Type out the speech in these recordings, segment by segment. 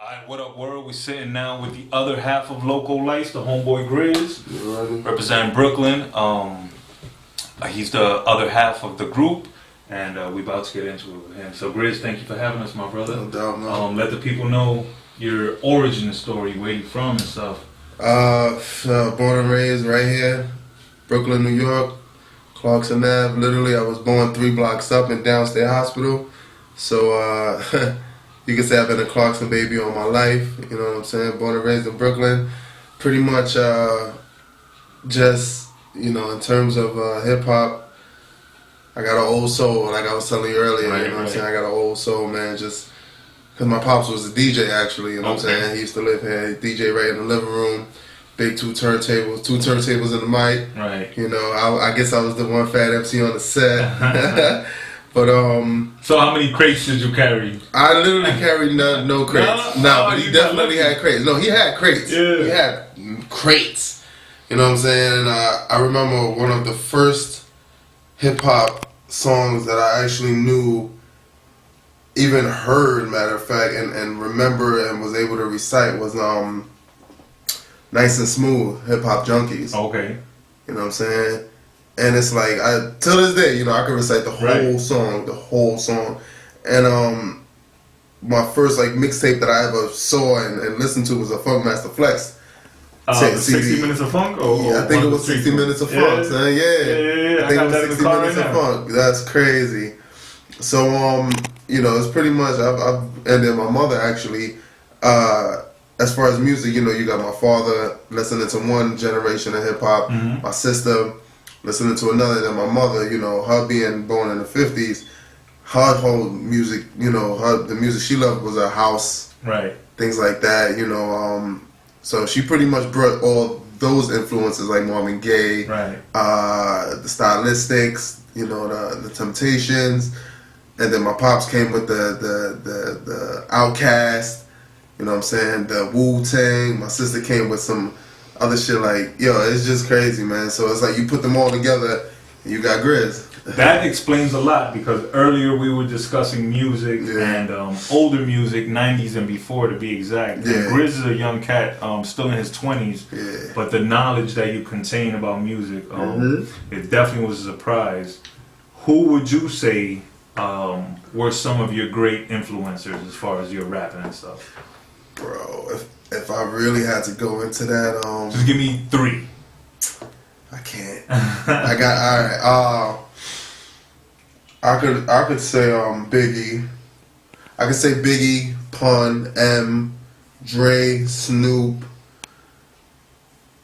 Alright, what up, world? We're sitting now with the other half of Local Lights, the homeboy Grizz, representing Brooklyn. He's the other half of the group, and we about to get into it with him. So, Grizz, thank you for having us, my brother. No doubt, man. Let the people know your origin story, where you from and stuff. Born and raised right here, Brooklyn, New York, Clarkson Ave. Literally, I was born 3 blocks up in Downstate Hospital. So, you can say I've been a Clarkson baby all my life. You know what I'm saying? Born and raised in Brooklyn. Pretty much, just, you know, in terms of hip hop, I got an old soul, like I was telling you earlier. Right, you know what I'm saying? I got an old soul, man. Just because my pops was a DJ, actually. You know what I'm saying? He used to live here. He DJ right in the living room. Big 2 turntables in the mic. Right. You know, I guess I was the one fat MC on the set. But So how many crates did you carry? I literally carried no crates. No, but he definitely had crates. No, he had crates. Yeah. He had crates. You know what I'm saying? And I remember one of the first hip hop songs that I actually knew, even heard, matter of fact, and remember and was able to recite was Nice and Smooth, Hip Hop Junkies. Okay. You know what I'm saying? And it's like, till this day, you know, I can recite the whole song, And my first like mixtape that I ever saw and listened to was a Funkmaster Flex. 60 Minutes of Funk? Yeah, I think it was 60 Minutes of Funk, son. Yeah. I think it was 60 Minutes of Funk. That's crazy. So, you know, it's pretty much, and then my mother actually, as far as music, you know, you got my father listening to one generation of hip hop, my sister listening to another, then my mother, you know, her being born in the 50s, her whole music, you know, the music she loved was her house, right? Things like that, you know. So she pretty much brought all those influences like Marvin Gaye, right? The Stylistics, you know, the Temptations, and then my pops came with the Outkast, you know what I'm saying, the Wu-Tang. My sister came with some other shit like, yo, it's just crazy, man. So it's like you put them all together and you got Grizz. That explains a lot, because earlier we were discussing music and older music, 90s and before to be exact. Yeah. And Grizz is a young cat, still in his 20s, but the knowledge that you contain about music, it definitely was a surprise. Who would you say were some of your great influencers as far as your rapping and stuff? Bro, if I really had to go into that, just give me 3. I can't. I got alright. I could say Biggie. I could say Biggie, Pun, M, Dre, Snoop.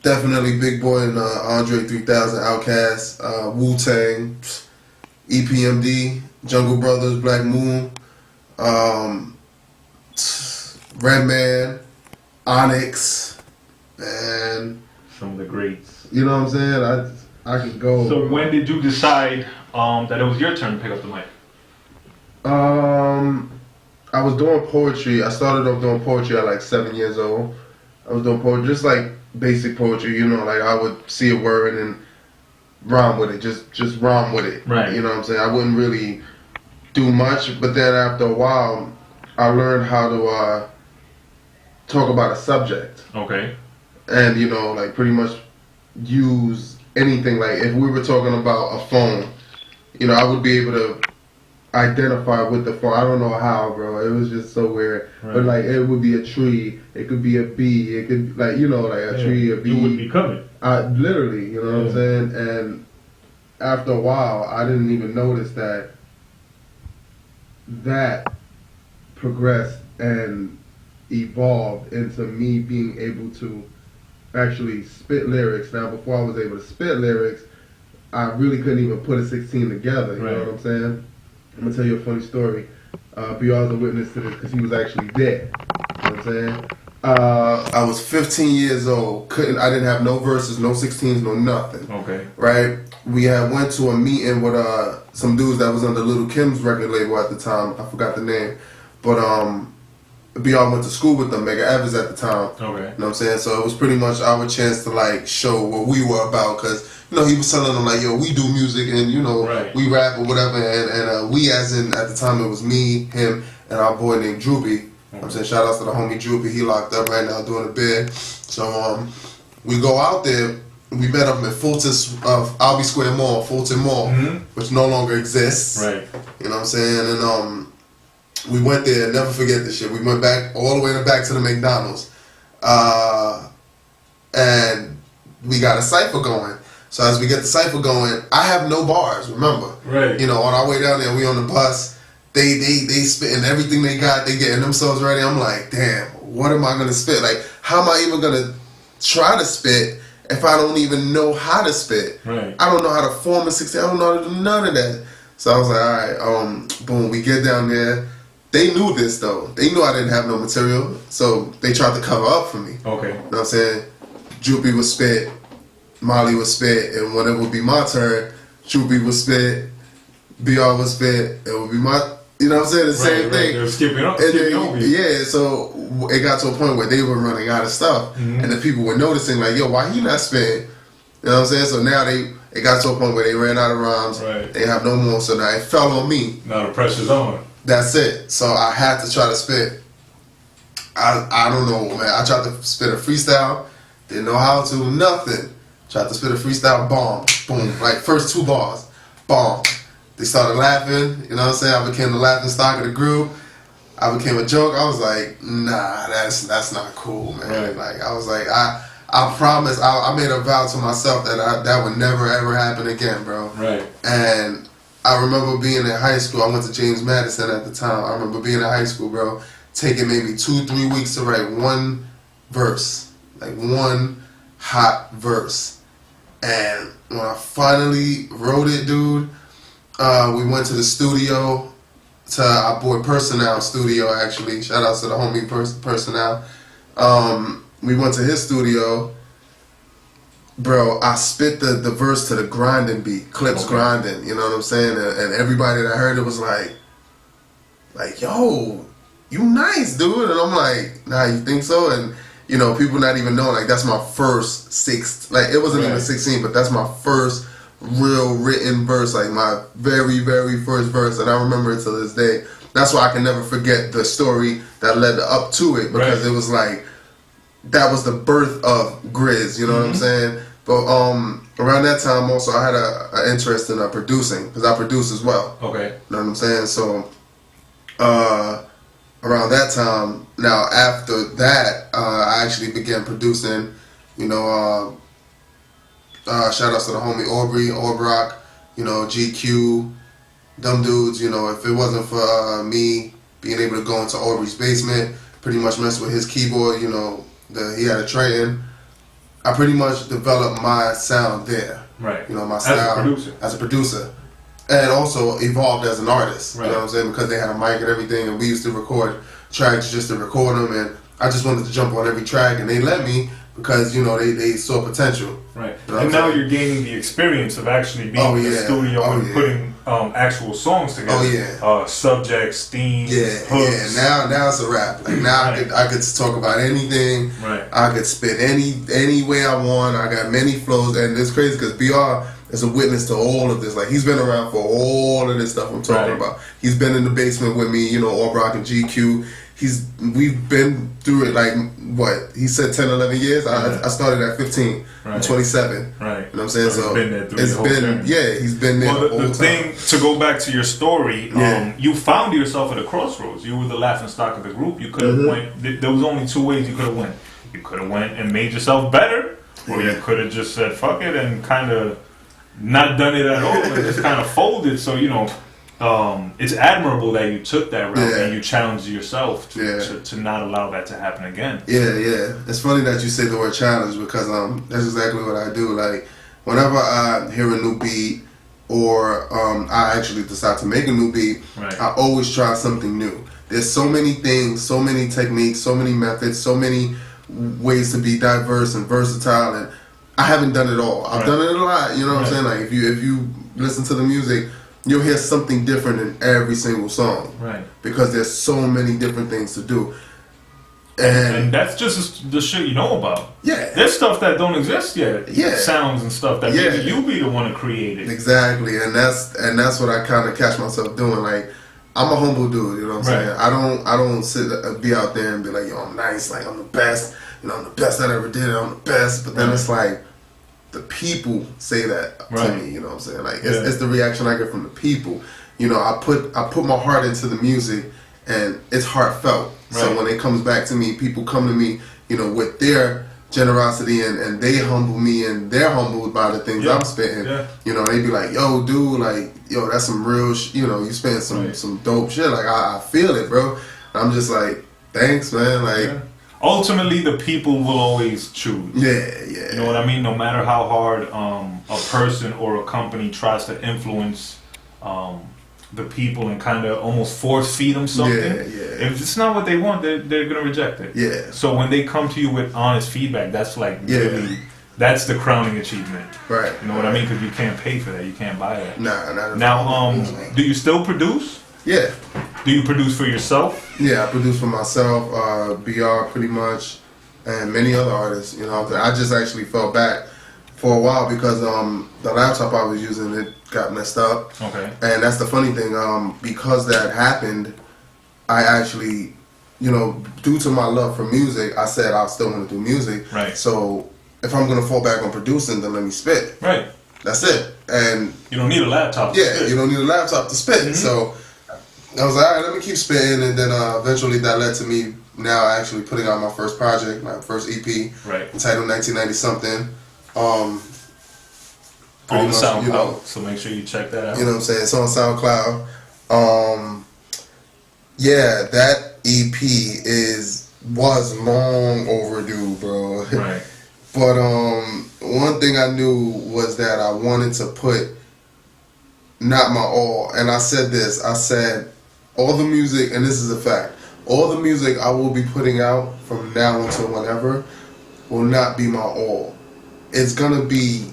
Definitely Big Boy and Andre 3000, Outkast, Wu-Tang, EPMD, Jungle Brothers, Black Moon, Redman, Onyx, and some of the greats. You know what I'm saying? I could go. So when did you decide that it was your turn to pick up the mic? I was doing poetry. I started off doing poetry at like 7 years old. I was doing poetry, just like basic poetry, you know, like I would see a word and then rhyme with it, just rhyme with it. Right. You know what I'm saying? I wouldn't really do much, but then after a while, I learned how to talk about a subject. Okay. And, you know, like pretty much use anything. Like if we were talking about a phone, you know, I would be able to identify with the phone. I don't know how, bro. It was just so weird. Right. But like it would be a tree, it could be a bee, it could, like, you know, like a tree, a bee. You would be covered. Literally, you know what I'm saying? And after a while, I didn't even notice that progressed and evolved into me being able to actually spit lyrics. Now, before I was able to spit lyrics, I really couldn't even put a 16 together. You know what I'm saying? I'm gonna tell you a funny story. BR's a witness to this because he was actually there. You know what I'm saying? I was 15 years old. I didn't have no verses, no 16s, no nothing. Okay. Right? We had went to a meeting with some dudes that was under Little Kim's record label at the time. I forgot the name, but BR went to school with them, Mega Evans at the time. Okay. You know what I'm saying? So it was pretty much our chance to like show what we were about, because you know he was telling them like, yo, we do music and you know we rap or whatever, and we as in at the time it was me, him, and our boy named Droopy. I'm saying shout outs to the homie Droopy. He locked up right now doing a bid. So we go out there. We met up at Fulton Albee Square Mall, Fulton Mall, which no longer exists. Right. You know what I'm saying? And we went there. Never forget this shit. We went back all the way back to the McDonald's, and we got a cipher going. So as we get the cipher going, I have no bars. Remember? Right. You know, on our way down there, we on the bus. They spitting everything they got. They getting themselves ready. I'm like, damn, what am I gonna spit? Like, how am I even gonna try to spit if I don't even know how to spit? Right. I don't know how to form a 16. I don't know how to do none of that. So I was like, all right, boom. We get down there. They knew this though. They knew I didn't have no material, so they tried to cover up for me. Okay. You know what I'm saying? Droopy would spit, Molly would spit, and when it would be my turn, Droopy would spit, BR would spit, it would be my. You know what I'm saying? The same thing. They were skipping over you. Yeah, so it got to a point where they were running out of stuff. And the people were noticing, like, yo, why he not spitting? You know what I'm saying? So now it got to a point where they ran out of rhymes. Right. They have no more, so now it fell on me. Now the pressure's on. That's it. So I had to try to spit. I don't know, man. I tried to spit a freestyle. Didn't know how to. Nothing. Tried to spit a freestyle. Bomb. Boom. Like, first 2 bars. Bomb. They started laughing, you know what I'm saying? I became the laughing stock of the group. I became a joke. I was like, nah, that's not cool, man. Right. Like, I was like, I promise, I made a vow to myself that that would never ever happen again, bro. Right. And I remember being in high school. I went to James Madison at the time. I remember being in high school, bro, taking maybe 2-3 weeks to write one verse, like one hot verse. And when I finally wrote it, dude, we went to the studio, to our boy Personnel studio, actually. Shout out to the homie Personnel. We went to his studio. Bro, I spit the verse to the grinding beat, Clips grinding, you know what I'm saying? And everybody that heard it was like, yo, you nice, dude. And I'm like, nah, you think so? And, you know, people not even knowing, like, that's my first it wasn't even 16, but that's my first real written verse, like my very, very first verse, and I remember it to this day. That's why I can never forget the story that led up to it, because it was like, that was the birth of Grizz, you know what I'm saying? But around that time also I had an interest in producing, because I produce as well. Okay. You know what I'm saying? So around that time, now after that, I actually began producing, you know, shout outs to the homie Aubrey, Aubrac, you know, GQ, them dudes, you know, if it wasn't for me being able to go into Aubrey's basement, pretty much mess with his keyboard, you know, he had a Triton, I pretty much developed my sound there. Right. You know, my style. As a producer. And also evolved as an artist. Right. You know what I'm saying? Because they had a mic and everything, and we used to record tracks just to record them, and I just wanted to jump on every track, and they let me, because, you know, they saw potential. Right. You know, and now you're gaining the experience of actually being in the studio and putting actual songs together. Oh yeah. Subjects, themes, hooks. Yeah. Now it's a rap. Like now I could talk about anything. Right. I could spit any way I want. I got many flows, and it's crazy because BR is a witness to all of this. Like, he's been around for all of this stuff I'm talking about. He's been in the basement with me, you know, Aubrac and GQ. We've been through it, like, what? He said 10, 11 years? I started at 15. I'm 27. Right. You know what I'm saying? So he's been there. Well, the thing, to go back to your story, you found yourself at a crossroads. You were the laughing stock of the group. You could have went, there was only 2 ways you could have went. You could have went and made yourself better, or you could have just said, fuck it, and kind of not done it at all, and just kind of folded. So, you know, it's admirable that you took that route and you challenged yourself to not allow that to happen again. Yeah. It's funny that you say the word challenge, because that's exactly what I do. Like, whenever I hear a new beat, or I actually decide to make a new beat, I always try something new. There's so many things, so many techniques, so many methods, so many ways to be diverse and versatile, and I haven't done it all. I've done it a lot, you know what I'm saying? Like, if you listen to the music, you'll hear something different in every single song. Right. Because there's so many different things to do. And that's just the shit you know about. Yeah. There's stuff that don't exist yet. Yeah. Sounds and stuff that maybe you be the one to create it. Exactly. And that's what I kind of catch myself doing. Like, I'm a humble dude, you know what I'm Right. saying? I don't be out there and be like, yo, I'm nice, like I'm the best, you know, I'm the best that ever did it, I'm the best. But then it's like the people say that to me, you know what I'm saying? Like it's the reaction I get from the people. You know, I put my heart into the music and it's heartfelt. Right. So when it comes back to me, people come to me, you know, with their generosity and they humble me and they're humbled by the things I'm spitting. Yeah. You know, they be like, yo, dude, like, yo, that's some real you know, you spitting some dope shit. Like, I feel it, bro. And I'm just like, thanks, man. Like, ultimately, the people will always choose. Yeah. You know what I mean? No matter how hard a person or a company tries to influence the people and kind of almost force feed them something. If it's not what they want, they're gonna reject it. Yeah. So when they come to you with honest feedback, that's like really, that's the crowning achievement. Right. You know what I mean? Because you can't pay for that. You can't buy that. Nah, not now. Do you still produce? Yeah. Do you produce for yourself? Yeah, I produce for myself, BR pretty much, and many other artists. You know, I just actually fell back for a while because the laptop I was using, it got messed up. Okay. And that's the funny thing. Because that happened, I actually, you know, due to my love for music, I said I still want to do music. Right. So if I'm gonna fall back on producing, then let me spit. Right. That's it. And you don't need a laptop. You don't need a laptop to spit. Mm-hmm. So I was like, all right, let me keep spitting, and then eventually that led to me now actually putting out my first project, my first EP, entitled 1990 Something. On SoundCloud, you know, so make sure you check that out. You know what I'm saying? It's on SoundCloud. Yeah, that EP was long overdue, bro. Right. But one thing I knew was that I wanted to put not my all, and I said this. I said all the music, and this is a fact. All the music I will be putting out from now until whenever will not be my all. It's gonna be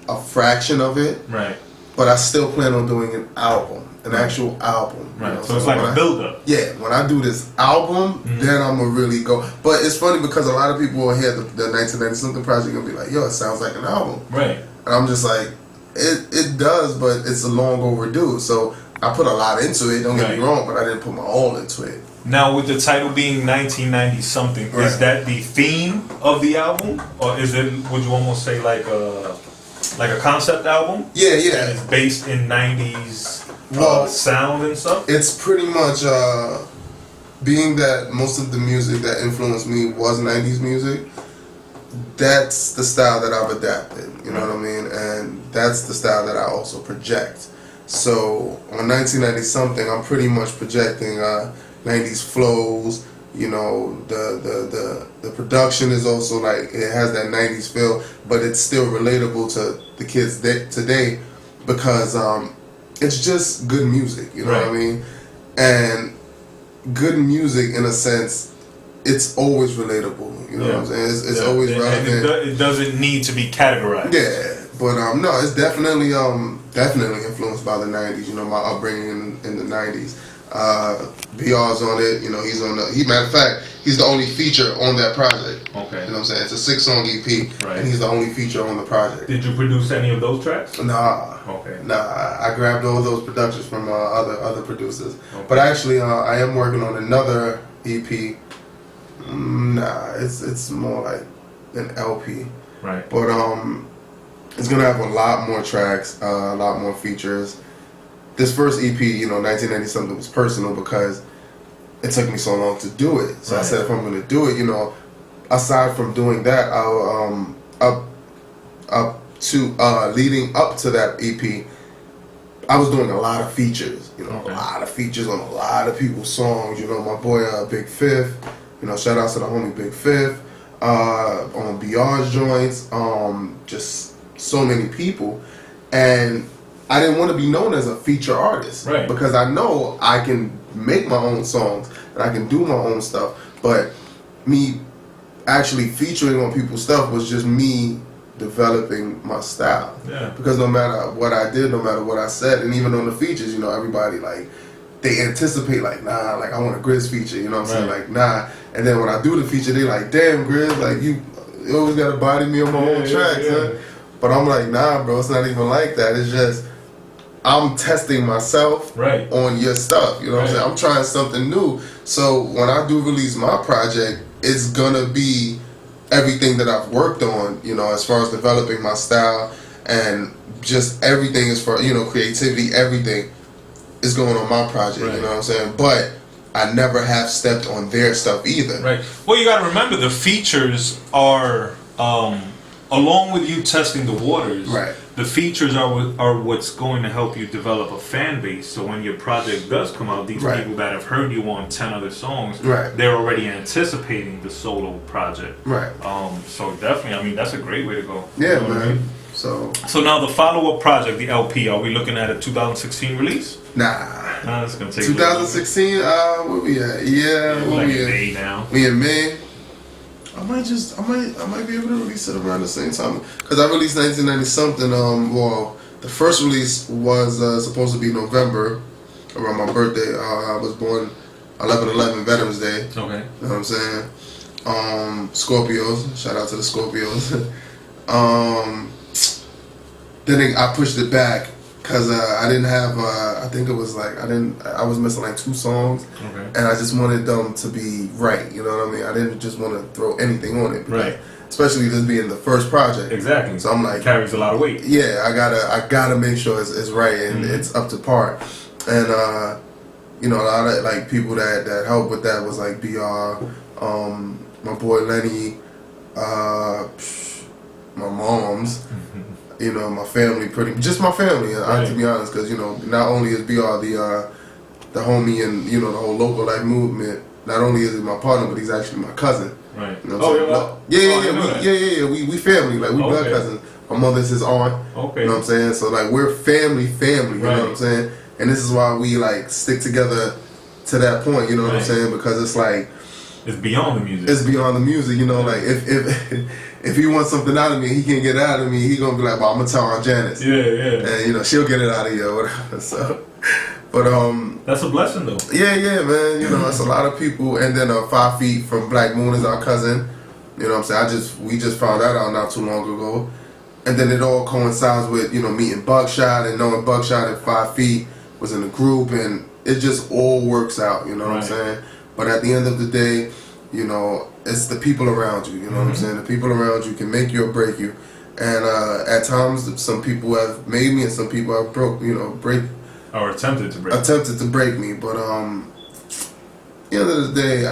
a fraction of it, right? But I still plan on doing an album, an actual album. Right. You know? So it's like a build-up. Yeah. When I do this album, then I'm gonna really go. But it's funny because a lot of people will hear the 1990 something project and be like, "Yo, it sounds like an album." Right. And I'm just like, it does, but it's a long overdue. So I put a lot into it. Don't get me wrong, but I didn't put my all into it. Now, with the title being 1990 something, is that the theme of the album, or is it? Would you almost say like a concept album? Yeah. That is based in 90s sound and stuff. It's pretty much being that most of the music that influenced me was 90s music. That's the style that I've adapted. You know what I mean? And that's the style that I also project. So on 1990 something, I'm pretty much projecting 90s flows. You know, the production is also like, it has that 90s feel, but it's still relatable to the kids today because it's just good music. You know what I mean? And good music, in a sense, it's always relatable. You know what I'm saying? It's always relevant. And it doesn't need to be categorized. Yeah. But no, it's definitely influenced by the 90s. You know, my upbringing in the 90s. BR's on it. You know, matter of fact, he's the only feature on that project. Okay. You know what I'm saying? It's a 6-song EP, and he's the only feature on the project. Did you produce any of those tracks? Nah. Okay. Nah, I grabbed all those productions from other producers. Okay. But actually, I am working on another EP. Nah, it's more like an LP. Right. But it's gonna have a lot more tracks, a lot more features. This first EP, you know, 1990 something, was personal because it took me so long to do it. So I said, if I'm gonna do it, you know, aside from doing that, I'll leading up to that EP, I was doing a lot of features. You know, a lot of features on a lot of people's songs. You know, my boy Big Fifth. You know, shout out to the homie Big Fifth. On BR's joints, just so many people, and I didn't want to be known as a feature artist, because I know I can make my own songs and I can do my own stuff, but me actually featuring on people's stuff was just me developing my style. Yeah. Because no matter what I did, no matter what I said, and even on the features, you know, everybody like, they anticipate like, nah, like I want a Grizz feature, you know what I'm saying? Like, nah. And then when I do the feature, they like, damn, Grizz, like you always gotta body me on my own tracks, huh? But I'm like, nah, bro, it's not even like that. It's just I'm testing myself on your stuff. You know what I'm saying? I'm trying something new. So when I do release my project, it's gonna be everything that I've worked on, you know, as far as developing my style and just everything as far, you know, creativity, everything is going on my project, you know what I'm saying? But I never have stepped on their stuff either. Right. Well, you got to remember the features are, along with you testing the waters, the features are what's going to help you develop a fan base. So when your project does come out, these people that have heard you on 10 other songs, they're already anticipating the solo project. So definitely, I mean, that's a great way to go. Yeah, man. I mean? So now the follow-up project, the LP, are we looking at a 2016 release? Nah, it's gonna take 2016. Where we at? Yeah, like in May now. We in May. I might be able to release it around the same time because I released 1990 something. Well, the first release was supposed to be November, around my birthday. I was born 11/11, Veterans Day. Okay. You know what I'm saying? Scorpios. Shout out to the Scorpios. Then I pushed it back because I didn't have. I think it was like I was missing like 2 songs, and I just wanted them to be right. You know what I mean? I didn't just want to throw anything on it, especially this being the first project. Exactly. So I'm like, it carries a lot of weight. Yeah, I gotta make sure it's right and it's up to par. And you know, a lot of like people that helped with that was like BR, my boy Lenny, my mom's. You know, my family, just my family, to be honest, because, you know, not only is BR the homie and, you know, the whole local life movement, not only is he my partner, but he's actually my cousin. Right. You know what I'm saying? We family, like, we blood cousins. My mother's his aunt. Okay. You know what I'm saying? So, like, we're family, you know what I'm saying? And this is why we, like, stick together to that point, you know what I'm saying? Because it's like... It's beyond the music. It's beyond the music, you know, like, if he wants something out of me, he can't get it out of me. He gonna be like, well, I'm gonna tell Aunt Janice. Yeah. And you know, she'll get it out of you or whatever. So, but that's a blessing though. Yeah, man. You know, that's a lot of people. And then 5 Feet from Black Moon is our cousin. You know what I'm saying? We just found that out not too long ago. And then it all coincides with, you know, meeting Buckshot and knowing Buckshot and 5 Feet was in the group, and it just all works out. You know what I'm saying? But at the end of the day, you know, it's the people around you, you know what I'm saying? The people around you can make you or break you. And at times, some people have made me and some people have break. Or attempted to break. Attempted to break me. But at the end of the day,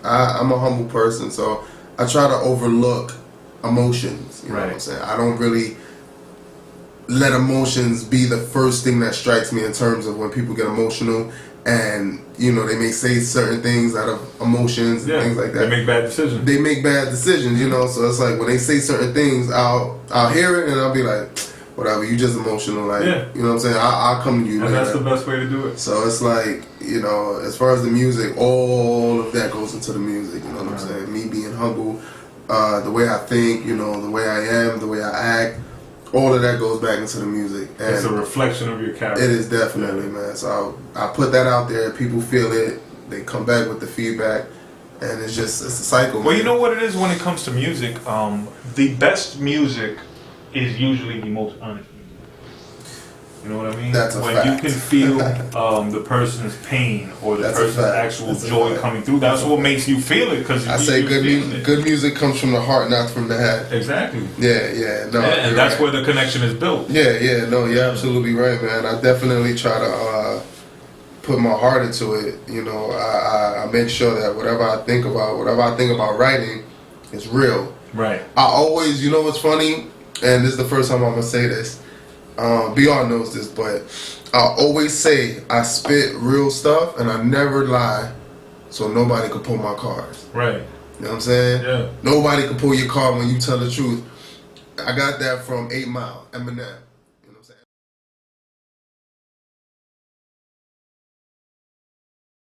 I'm a humble person, so I try to overlook emotions, you know what I'm saying? I don't really let emotions be the first thing that strikes me in terms of when people get emotional. And, you know, they may say certain things out of emotions and things like that. They make bad decisions. You know, so it's like when they say certain things, I'll hear it and I'll be like, whatever, you just emotional, like, you know what I'm saying? I'll come to you. And that's the best way to do it. So it's like, you know, as far as the music, all of that goes into the music, you know what I'm saying? Me being humble, the way I think, you know, the way I am, the way I act. All of that goes back into the music. And it's a reflection of your character. It is definitely, man. So I put that out there. People feel it. They come back with the feedback. And it's a cycle, man. Well, you know what it is when it comes to music? The best music is usually the most honest music. You know what I mean? That's a when fact. you can feel the person's pain or the person's actual joy coming through, that's what makes you feel it. Because I say good music comes from the heart, not from the head. Exactly. Yeah. No, and that's where the connection is built. Yeah. No, you're absolutely right, man. I definitely try to put my heart into it. You know, I make sure that whatever I think about writing is real. Right. I always, you know what's funny? And this is the first time I'm going to say this. BR knows this, but I always say I spit real stuff and I never lie, so nobody could pull my cards. Right. You know what I'm saying? Yeah. Nobody could pull your card when you tell the truth. I got that from 8 Mile, Eminem.